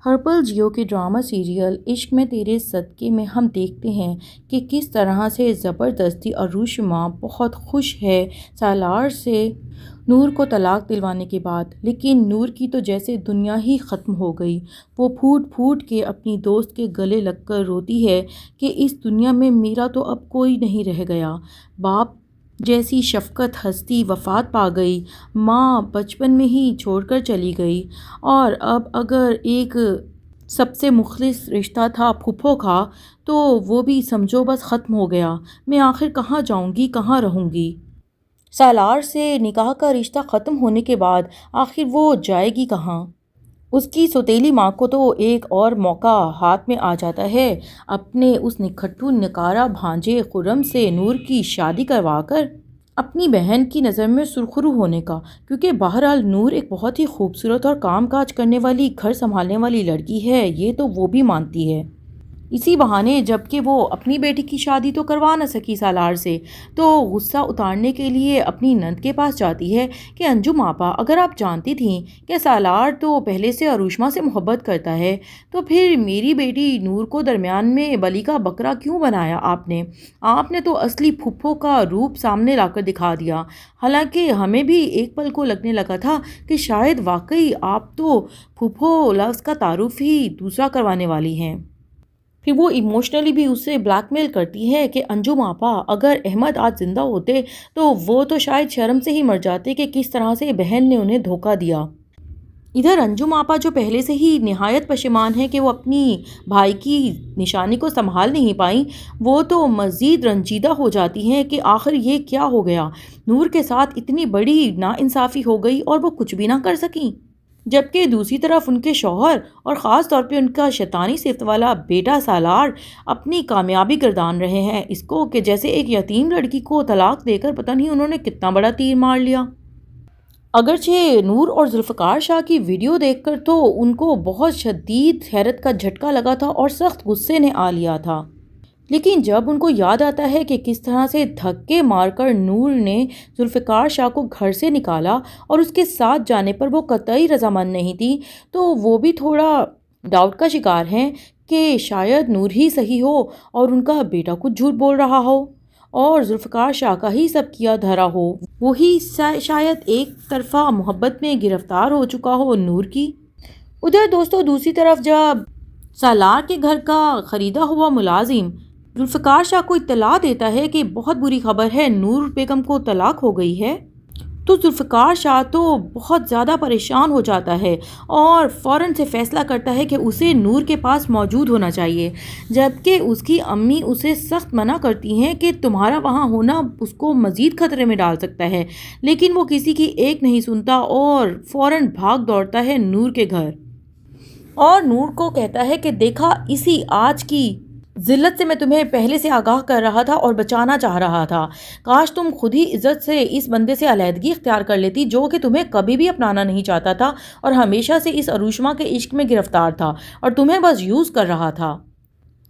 ہرپل جیو کے drama serial عشق میں تیرے صدقے میں ہم دیکھتے ہیں کہ کس طرح سے زبردستی عروش ماں بہت خوش ہے سالار سے نور کو طلاق دلوانے کے بعد، لیکن نور کی تو جیسے دنیا ہی ختم ہو گئی۔ وہ پھوٹ پھوٹ کے اپنی دوست کے گلے لگ کر روتی ہے کہ اس دنیا میں میرا تو اب کوئی نہیں رہ گیا۔ باپ جیسی شفقت ہستی وفات پا گئی، ماں بچپن میں ہی چھوڑ کر چلی گئی، اور اب اگر ایک سب سے مخلص رشتہ تھا پھپھو کا، تو وہ بھی سمجھو بس ختم ہو گیا۔ میں آخر کہاں جاؤں گی، کہاں رہوں گی؟ سالار سے نکاح کا رشتہ ختم ہونے کے بعد آخر وہ جائے گی کہاں؟ اس کی سوتیلی ماں کو تو ایک اور موقع ہاتھ میں آ جاتا ہے اپنے اس نکھٹو نکارا بھانجے خرم سے نور کی شادی کروا کر اپنی بہن کی نظر میں سرخرو ہونے کا، کیونکہ بہرحال نور ایک بہت ہی خوبصورت اور کام کاج کرنے والی، گھر سنبھالنے والی لڑکی ہے، یہ تو وہ بھی مانتی ہے۔ اسی بہانے جب کہ وہ اپنی بیٹی کی شادی تو کروا نہ سکی سالار سے، تو غصہ اتارنے کے لیے اپنی نند کے پاس جاتی ہے کہ انجم آپا، اگر آپ جانتی تھیں کہ سالار تو پہلے سے عروشما سے محبت کرتا ہے، تو پھر میری بیٹی نور کو درمیان میں بلی کا بکرا کیوں بنایا آپ نے تو اصلی پھپھو کا روپ سامنے لا کر دکھا دیا۔ حالانکہ ہمیں بھی ایک پل کو لگنے لگا تھا کہ شاید واقعی آپ تو پھپھو لفظ کا تعارف ہی دوسرا کروانے والی ہیں۔ پھر وہ ایموشنلی بھی اسے بلیک میل کرتی ہے کہ انجم آپا، اگر احمد آج زندہ ہوتے تو وہ تو شاید شرم سے ہی مر جاتے کہ کس طرح سے بہن نے انہیں دھوکہ دیا۔ ادھر انجم آپا جو پہلے سے ہی نہایت پشیمان ہے کہ وہ اپنی بھائی کی نشانی کو سنبھال نہیں پائیں، وہ تو مزید رنجیدہ ہو جاتی ہیں کہ آخر یہ کیا ہو گیا، نور کے ساتھ اتنی بڑی ناانصافی ہو گئی اور وہ کچھ بھی نہ کر سکیں۔ جبکہ دوسری طرف ان کے شوہر اور خاص طور پہ ان کا شیطانی صفت والا بیٹا سالار اپنی کامیابی گردان رہے ہیں اس کو کہ جیسے ایک یتیم لڑکی کو طلاق دے کر پتہ نہیں انہوں نے کتنا بڑا تیر مار لیا۔ اگرچہ نور اور ذوالفقار شاہ کی ویڈیو دیکھ کر تو ان کو بہت شدید حیرت کا جھٹکا لگا تھا اور سخت غصے نے آ لیا تھا، لیکن جب ان کو یاد آتا ہے کہ کس طرح سے دھکے مار کر نور نے ذوالفقار شاہ کو گھر سے نکالا اور اس کے ساتھ جانے پر وہ قطعی رضامند نہیں تھی، تو وہ بھی تھوڑا ڈاؤٹ کا شکار ہیں کہ شاید نور ہی صحیح ہو اور ان کا بیٹا کچھ جھوٹ بول رہا ہو اور ذوالفقار شاہ کا ہی سب کیا دھرا ہو، وہی شاید ایک طرفہ محبت میں گرفتار ہو چکا ہو نور کی۔ ادھر دوستو دوسری طرف جب سالار کے گھر کا خریدا ہوا ملازم ذوالفقار شاہ کو اطلاع دیتا ہے کہ بہت بری خبر ہے، نور بیگم کو طلاق ہو گئی ہے، تو ذوالفقار شاہ تو بہت زیادہ پریشان ہو جاتا ہے اور فوراً سے فیصلہ کرتا ہے کہ اسے نور کے پاس موجود ہونا چاہیے، جبکہ اس کی امی اسے سخت منع کرتی ہیں کہ تمہارا وہاں ہونا اس کو مزید خطرے میں ڈال سکتا ہے، لیکن وہ کسی کی ایک نہیں سنتا اور فوراً بھاگ دوڑتا ہے نور کے گھر اور نور کو کہتا ہے کہ دیکھا، اسی آج کی ذلت سے میں تمہیں پہلے سے آگاہ کر رہا تھا اور بچانا چاہ رہا تھا، کاش تم خود ہی عزت سے اس بندے سے علیحدگی اختیار کر لیتی جو کہ تمہیں کبھی بھی اپنانا نہیں چاہتا تھا اور ہمیشہ سے اس عروشما کے عشق میں گرفتار تھا اور تمہیں بس یوز کر رہا تھا،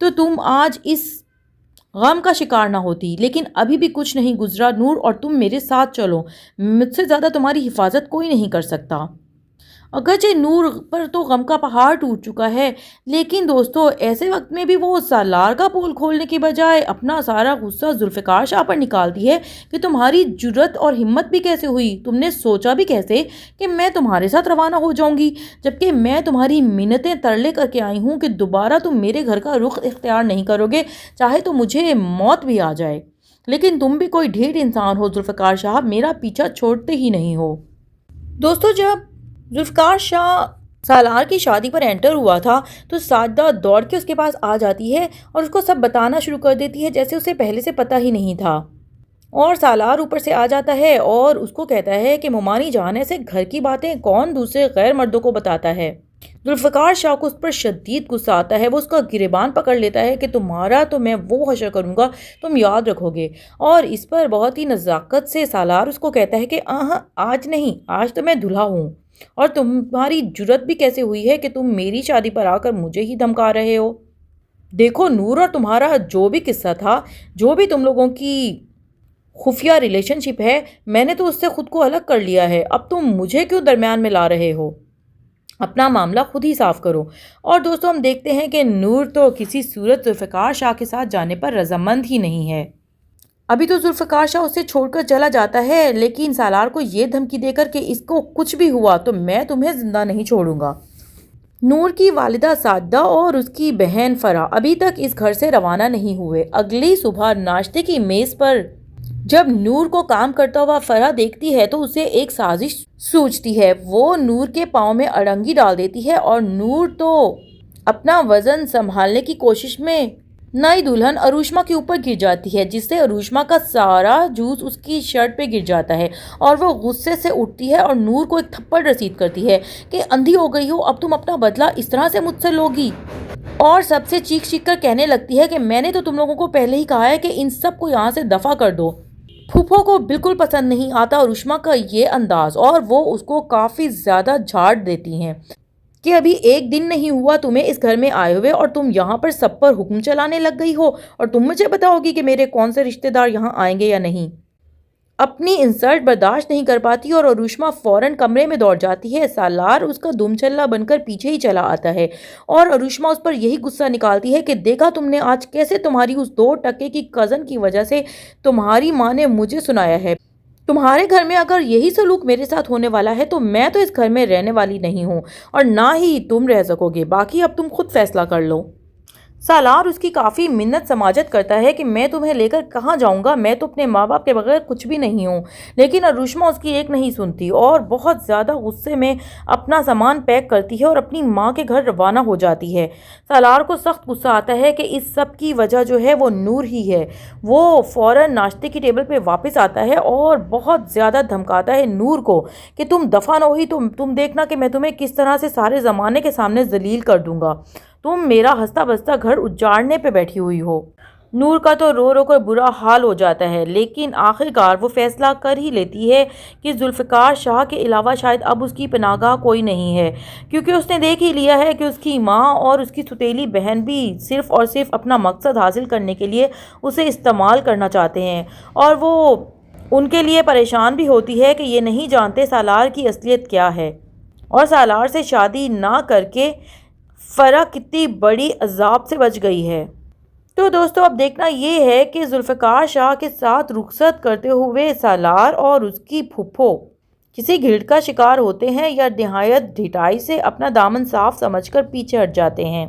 تو تم آج اس غم کا شکار نہ ہوتی۔ لیکن ابھی بھی کچھ نہیں گزرا نور، اور تم میرے ساتھ چلو، مجھ سے زیادہ تمہاری حفاظت کوئی نہیں کر سکتا۔ اگرچہ نور پر تو غم کا پہاڑ ٹوٹ چکا ہے، لیکن دوستو ایسے وقت میں بھی وہ سالار کا پول کھولنے کے بجائے اپنا سارا غصہ ذوالفقار شاہ پر نکالتی ہے کہ تمہاری جرت اور ہمت بھی کیسے ہوئی، تم نے سوچا بھی کیسے کہ میں تمہارے ساتھ روانہ ہو جاؤں گی، جبکہ میں تمہاری منتیں ترلے کر کے آئی ہوں کہ دوبارہ تم میرے گھر کا رخ اختیار نہیں کرو گے، چاہے تو مجھے موت بھی آ جائے، لیکن تم بھی کوئی ڈھیر انسان ہو ذوالفقار شاہ، میرا پیچھا چھوڑتے ہی نہیں ہو۔ دوستو جب ذوالفقار شاہ سالار کی شادی پر انٹر ہوا تھا تو ساجدہ دوڑ کے اس کے پاس آ جاتی ہے اور اس کو سب بتانا شروع کر دیتی ہے جیسے اسے پہلے سے پتہ ہی نہیں تھا، اور سالار اوپر سے آ جاتا ہے اور اس کو کہتا ہے کہ ممانی جان، ایسے گھر کی باتیں کون دوسرے غیر مردوں کو بتاتا ہے۔ ذوالفقار شاہ کو اس پر شدید غصہ آتا ہے، وہ اس کا گریبان پکڑ لیتا ہے کہ تمہارا تو میں وہ حشر کروں گا تم یاد رکھو گے، اور اس پر بہت ہی نزاکت سے سالار اس کو کہتا ہے کہ آج نہیں، آج تو میں دلہا ہوں، اور تمہاری جرت بھی کیسے ہوئی ہے کہ تم میری شادی پر آ کر مجھے ہی دھمکا رہے ہو؟ دیکھو نور اور تمہارا جو بھی قصہ تھا، جو بھی تم لوگوں کی خفیہ ریلیشن شپ ہے، میں نے تو اس سے خود کو الگ کر لیا ہے، اب تم مجھے کیوں درمیان میں لا رہے ہو؟ اپنا معاملہ خود ہی صاف کرو۔ اور دوستو ہم دیکھتے ہیں کہ نور تو کسی صورت ذوالفقار شاہ کے ساتھ جانے پر رضامند ہی نہیں ہے۔ ابھی تو ذوالفقار شاہ اسے چھوڑ کر چلا جاتا ہے، لیکن سالار کو یہ دھمکی دے کر کہ اس کو کچھ بھی ہوا تو میں تمہیں زندہ نہیں چھوڑوں گا۔ نور کی والدہ ساجدہ اور اس کی بہن فرح ابھی تک اس گھر سے روانہ نہیں ہوئے۔ اگلی صبح ناشتے کی میز پر جب نور کو کام کرتا ہوا فرح دیکھتی ہے تو اسے ایک سازش سوچتی ہے۔ وہ نور کے پاؤں میں اڑنگی ڈال دیتی ہے اور نور تو اپنا وزن سنبھالنے کی کوشش میں نئی دلہن اروشما کے اوپر گر جاتی ہے، جس سے اروشما کا سارا جوس اس کی شرٹ پہ گر جاتا ہے اور وہ غصے سے اٹھتی ہے اور نور کو ایک تھپڑ رسید کرتی ہے کہ اندھی ہو گئی ہو، اب تم اپنا بدلہ اس طرح سے مجھ سے لوگی، اور سب سے چیخ چیخ کر کہنے لگتی ہے کہ میں نے تو تم لوگوں کو پہلے ہی کہا ہے کہ ان سب کو یہاں سے دفع کر دو۔ پھوپھو کو بالکل پسند نہیں آتا اروشما کا یہ انداز، اور وہ اس کو کافی زیادہ جھاڑ دیتی ہیں کہ ابھی ایک دن نہیں ہوا تمہیں اس گھر میں آئے ہوئے اور تم یہاں پر سب پر حکم چلانے لگ گئی ہو، اور تم مجھے بتاؤ گی کہ میرے کون سے رشتہ دار یہاں آئیں گے یا نہیں۔ اپنی انسلٹ برداشت نہیں کر پاتی اور اروشما فوراً کمرے میں دوڑ جاتی ہے۔ سالار اس کا دم چلا بن کر پیچھے ہی چلا آتا ہے اور اروشما اس پر یہی غصہ نکالتی ہے کہ دیکھا تم نے آج کیسے تمہاری اس 2 کی کزن کی وجہ سے تمہاری ماں نے مجھے سنایا ہے۔ تمہارے گھر میں اگر یہی سلوک میرے ساتھ ہونے والا ہے تو میں تو اس گھر میں رہنے والی نہیں ہوں اور نہ ہی تم رہ سکو گے، باقی اب تم خود فیصلہ کر لو۔ سالار اس کی کافی منت سماجت کرتا ہے کہ میں تمہیں لے کر کہاں جاؤں گا، میں تو اپنے ماں باپ کے بغیر کچھ بھی نہیں ہوں، لیکن اروشما اس کی ایک نہیں سنتی اور بہت زیادہ غصے میں اپنا سامان پیک کرتی ہے اور اپنی ماں کے گھر روانہ ہو جاتی ہے۔ سالار کو سخت غصہ آتا ہے کہ اس سب کی وجہ جو ہے وہ نور ہی ہے۔ وہ فوراً ناشتے کی ٹیبل پہ واپس آتا ہے اور بہت زیادہ دھمکاتا ہے نور کو کہ تم دفع نہ ہوئی تو تم دیکھنا کہ میں تمہیں کس طرح سے سارے زمانے کے سامنے ذلیل کر دوں گا، تم میرا ہنستا بستا گھر اجاڑنے پہ بیٹھی ہوئی ہو۔ نور کا تو رو رو کر برا حال ہو جاتا ہے، لیکن آخرکار وہ فیصلہ کر ہی لیتی ہے کہ ذوالفقار شاہ کے علاوہ شاید اب اس کی پناہ گاہ کوئی نہیں ہے، کیونکہ اس نے دیکھ ہی لیا ہے کہ اس کی ماں اور اس کی سوتیلی بہن بھی صرف اور صرف اپنا مقصد حاصل کرنے کے لیے اسے استعمال کرنا چاہتے ہیں، اور وہ ان کے لیے پریشان بھی ہوتی ہے کہ یہ نہیں جانتے سالار کی اصلیت کیا ہے، اور سالار سے شادی نہ کر کے فرح کتنی بڑی عذاب سے بچ گئی ہے۔ تو دوستو اب دیکھنا یہ ہے کہ ذوالفقار شاہ کے ساتھ رخصت کرتے ہوئے سالار اور اس کی پھوپھو کسی گھرٹ کا شکار ہوتے ہیں یا نہایت ڈھٹائی سے اپنا دامن صاف سمجھ کر پیچھے ہٹ جاتے ہیں۔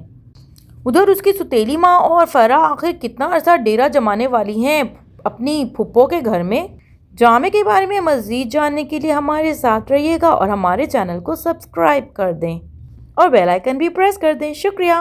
ادھر اس کی سوتیلی ماں اور فرح آخر کتنا عرصہ ڈیرا جمانے والی ہیں اپنی پھوپھو کے گھر میں؟ ڈرامے کے بارے میں مزید جاننے کے لیے ہمارے ساتھ رہیے گا اور ہمارے چینل کو سبسکرائب کر دیں اور بیل آئیکن بھی پریس کر دیں۔ شکریہ۔